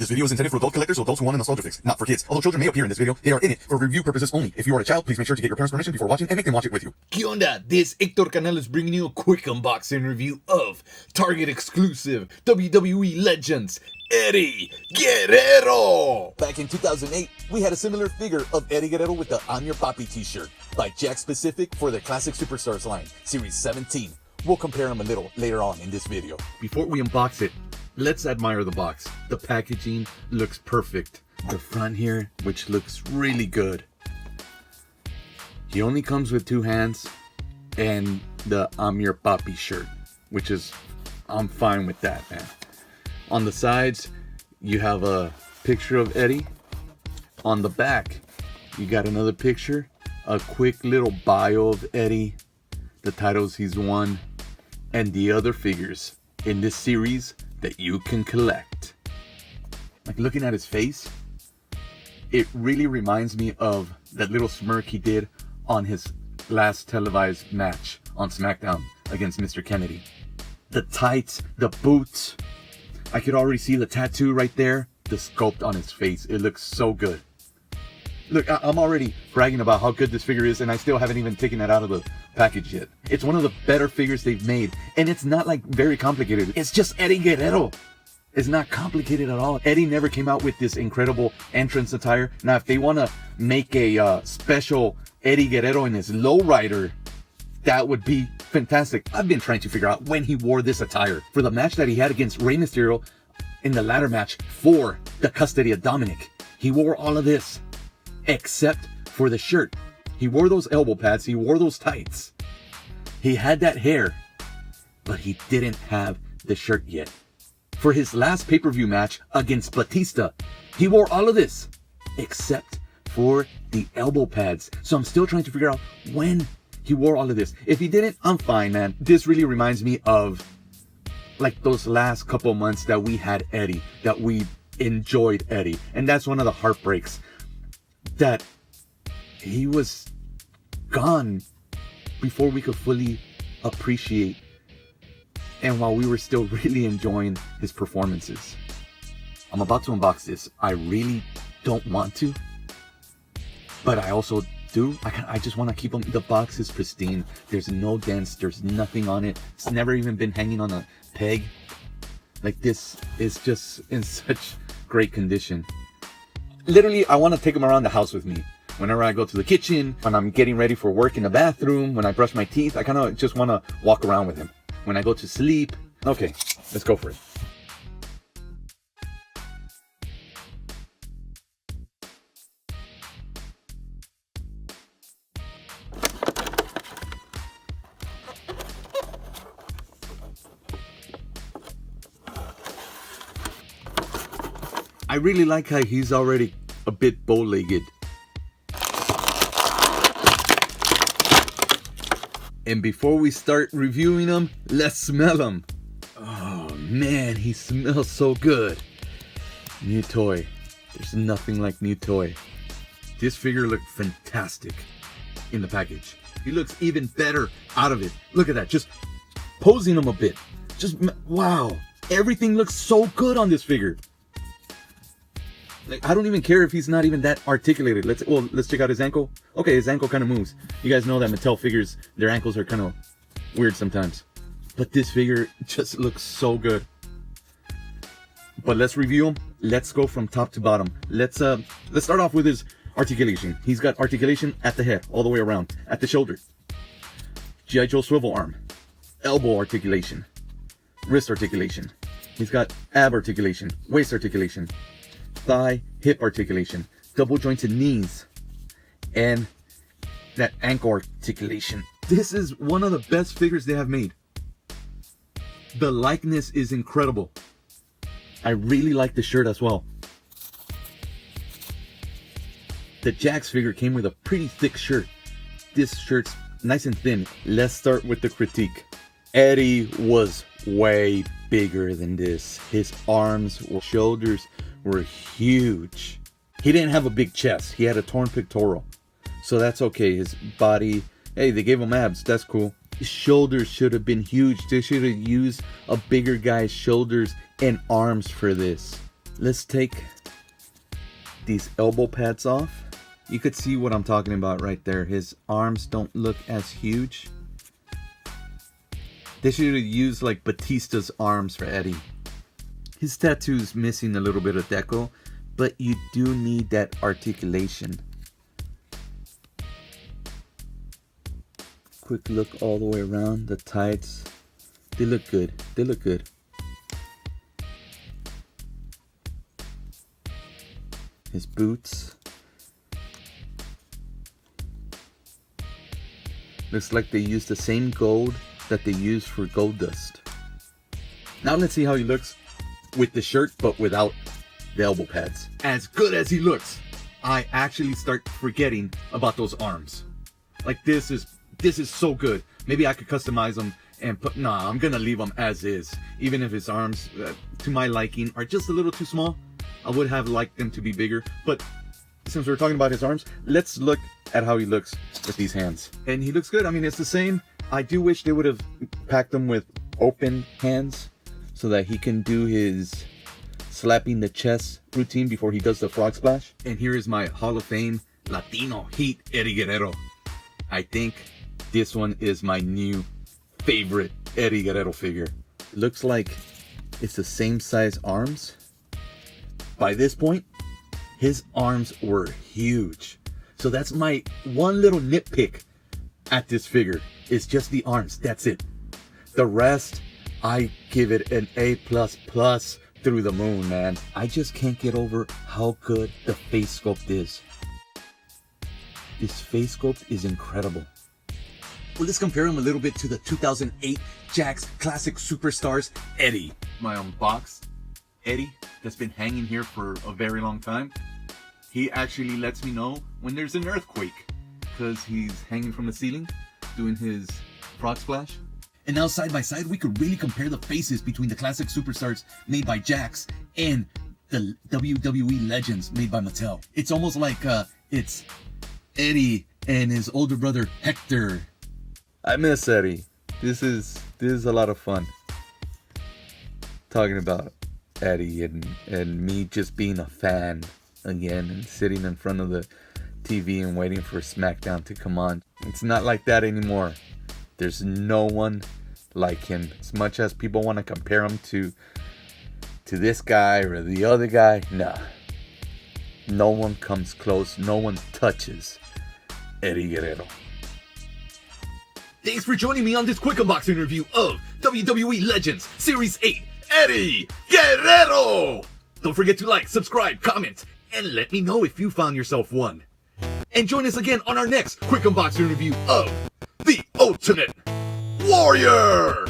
This video is intended for adult collectors, so adults who want a nostalgia fix, not for kids. Although children may appear in this video, they are in it for review purposes only. If you are a child, please make sure to get your parents' permission before watching and make them watch it with you. ¿Qué onda? This Hector Canal is bringing you a quick unboxing review of Target exclusive WWE Legends Eddie Guerrero. Back in 2008, we had a similar figure of Eddie Guerrero with the I'm Your Papi t-shirt by Jakks Specific for the Classic Superstars line, Series 17. We'll compare them a little later on in this video. Before we unbox it, let's admire the box. The packaging looks perfect. The front here, which looks really good. He only comes with two hands and the I'm Your Papi shirt, which is, I'm fine with that, man. On the sides, you have a picture of Eddie. On the back, you got another picture, a quick little bio of Eddie, the titles he's won, and the other figures in this series that you can collect. Like, looking at his face, it really reminds me of that little smirk he did on his last televised match on SmackDown against Mr. Kennedy. The tights, the boots, I could already see the tattoo right there, the sculpt on his face. It looks so good. Look, I'm already bragging about how good this figure is, and I still haven't even taken that out of the package yet. It's one of the better figures they've made, and it's not like very complicated. It's just Eddie Guerrero. It's not complicated at all. Eddie never came out with this incredible entrance attire. Now, if they want to make a special Eddie Guerrero in his lowrider, that would be fantastic. I've been trying to figure out when he wore this attire. For the match that he had against Rey Mysterio in the ladder match for the custody of Dominic, he wore all of this, except for the shirt. He wore those elbow pads, he wore those tights. He had that hair, but he didn't have the shirt yet. For his last pay-per-view match against Batista, he wore all of this, except for the elbow pads. So I'm still trying to figure out when he wore all of this. If he didn't, I'm fine, man. This really reminds me of like those last couple months that we had Eddie, that we enjoyed Eddie. And that's one of the heartbreaks, that he was gone before we could fully appreciate, and while we were still really enjoying his performances. I'm about to unbox this. I really don't want to, but I also do. I just want to keep them. The box is pristine. There's no dents. There's nothing on it. It's never even been hanging on a peg. Like, this is just in such great condition. Literally, I want to take them around the house with me. Whenever I go to the kitchen, when I'm getting ready for work in the bathroom, when I brush my teeth, I kind of just want to walk around with him. When I go to sleep. Okay, let's go for it. I really like how he's already a bit bow-legged. And before we start reviewing them, let's smell him. Oh man, he smells so good. New toy. There's nothing like new toy. This figure looked fantastic in the package. He looks even better out of it. Look at that, just posing him a bit. Just, wow. Everything looks so good on this figure. Like, I don't even care if he's not even that articulated. Let's check out his ankle. Okay, his ankle kind of moves. You guys know that Mattel figures, their ankles are kind of weird sometimes. But this figure just looks so good. But let's review him. Let's go from top to bottom. Let's start off with his articulation. He's got articulation at the head, all the way around, at the shoulder. G.I. Joe swivel arm. Elbow articulation. Wrist articulation. He's got ab articulation, waist articulation, thigh, hip articulation, double jointed knees, and that ankle articulation. This is one of the best figures they have made. The likeness is incredible. I really like the shirt as well. The Jakks figure came with a pretty thick shirt. This shirt's nice and thin. Let's start with the critique. Eddie was way bigger than this. His arms or shoulders were huge. He didn't have a big chest. He had a torn pectoral. So that's okay. His body, hey, they gave him abs. That's cool. His shoulders should have been huge. They should have used a bigger guy's shoulders and arms for this. Let's take these elbow pads off. You could see what I'm talking about right there. His arms don't look as huge. They should have used like Batista's arms for Eddie. His tattoo's missing a little bit of deco, but you do need that articulation. Quick look all the way around. The tights, they look good. They look good. His boots. Looks like they used the same gold that they used for Gold Dust. Now let's see how he looks with the shirt, but without the elbow pads. As good as he looks, I actually start forgetting about those arms. Like this is so good. Maybe I could customize them and put, nah, I'm gonna leave them as is. Even if his arms, to my liking, are just a little too small. I would have liked them to be bigger, but since we're talking about his arms, let's look at how he looks with these hands. And he looks good. I mean, it's the same. I do wish they would have packed them with open hands so that he can do his slapping the chest routine before he does the frog splash. And here is my Hall of Fame Latino Heat Eddie Guerrero. I think this one is my new favorite Eddie Guerrero figure. It looks like it's the same size arms. By this point, his arms were huge. So that's my one little nitpick at this figure. It's just the arms. That's it. The rest, I give it an A++ through the moon, man. I just can't get over how good the face sculpt is. This face sculpt is incredible. Well, let's compare him a little bit to the 2008 Jakks Classic Superstars Eddie. My Unbox Eddie that's been hanging here for a very long time. He actually lets me know when there's an earthquake because he's hanging from the ceiling doing his frog splash. And now side by side, we could really compare the faces between the Classic Superstars made by Jakks and the WWE Legends made by Mattel. It's almost like it's Eddie and his older brother Hector. I miss Eddie. This is a lot of fun talking about Eddie and me just being a fan again and sitting in front of the TV and waiting for SmackDown to come on. It's not like that anymore. There's no one like him. As much as people want to compare him to this guy or the other guy, nah. No one comes close. No one touches Eddie Guerrero. Thanks for joining me on this quick unboxing review of WWE Legends Series 8 Eddie Guerrero. Don't forget to like, subscribe, comment, and let me know if you found yourself one. And join us again on our next quick unboxing review of the Ultimate Warrior.